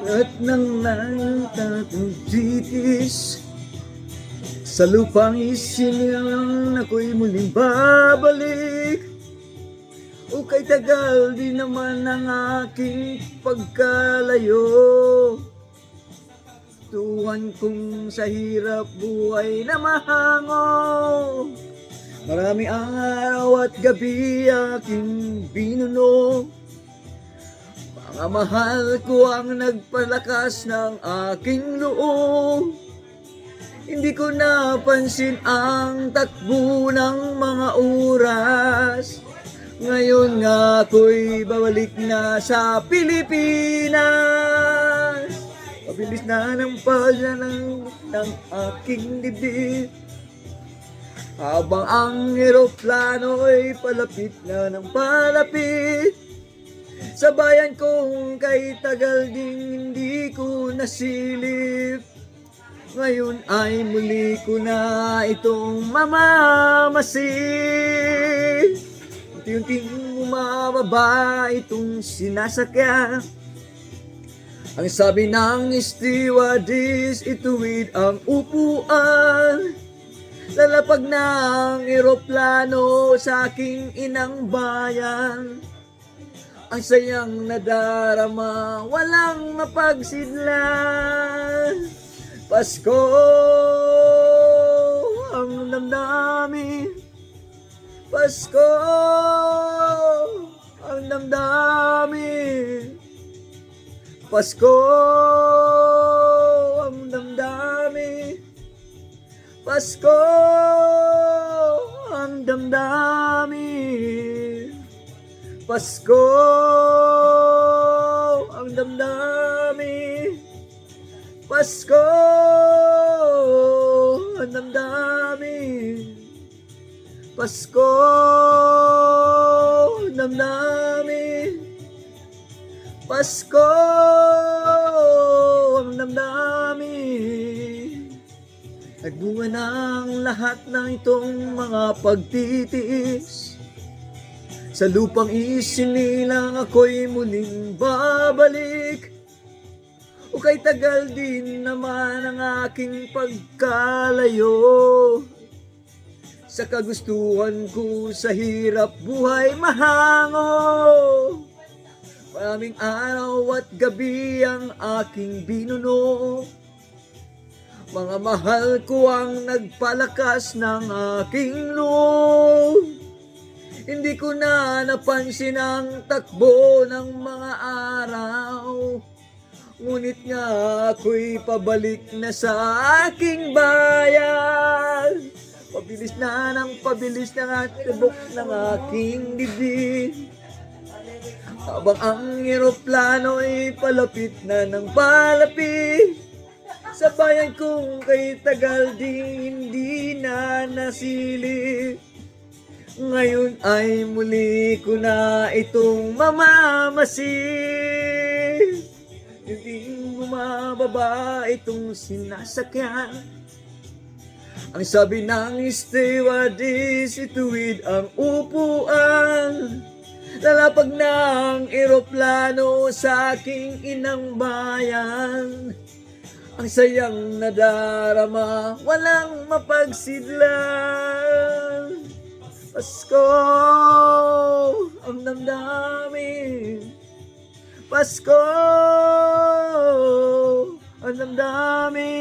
At nang nagtatitis sa lupang isinilang ako'y muling babalik. O kay tagal di naman ang aking pagkalayo. Tuwan kong sa hirap buhay na mahango. Marami ang araw at gabi aking binuno. Mga mahal ko ang nagpalakas ng aking loob. Hindi ko napansin ang takbo ng mga oras. Ngayon nga ako'y babalik na sa Pilipinas. Mabilis na ng paglalang ng aking dibdib. Habang ang eroplano ay palapit na ng palapit. Sa bayan kong kay tagal ding hindi ko nasilip. Ngayon ay muli ko na itong mamamasid. Unti-unting bumababa itong sinasakyan. Ang sabi ng stewardess, ituwid ang upuan. Lalapag ng eroplano sa aking inang bayan. Ang sayang nadarama, walang mapagsidlan. Pasko ang damdamin. Pasko ang damdamin. Pasko ang damdamin. Pasko ang damdamin. Pasko ang damdamin. Pasko ang damdamin. Pasko ang damdamin. Pasko ang damdamin. Nagbunga ng lahat ng itong mga pagtitiis. Sa lupang isinilang ako'y muling babalik. O kay tagal din naman ang aking pagkalayo. Sa kagustuhan ko sa hirap buhay mahango. Maraming araw at gabi ang aking binuno. Mga mahal ko ang nagpalakas ng aking loob. Hindi ko na napansin ang takbo ng mga araw. Ngunit nga ako'y pabalik na sa aking bayan. Pabilis na ang tibok ng aking dibdib. Habang ang eroplano ay palapit na ng palapit. Sa bayan kong kay tagal ding hindi na nasilip. Ngayon ay muli ko na itong mamamasid. Hindi bumababa itong sinasakyan. Ang sabi ng stewardess, ituwid ang upuan. Lalapag ng eroplano sa aking inang bayan. Ang sayang nadarama, walang mapagsidlan. Pasko ang damdamin. Pasko ang damdamin.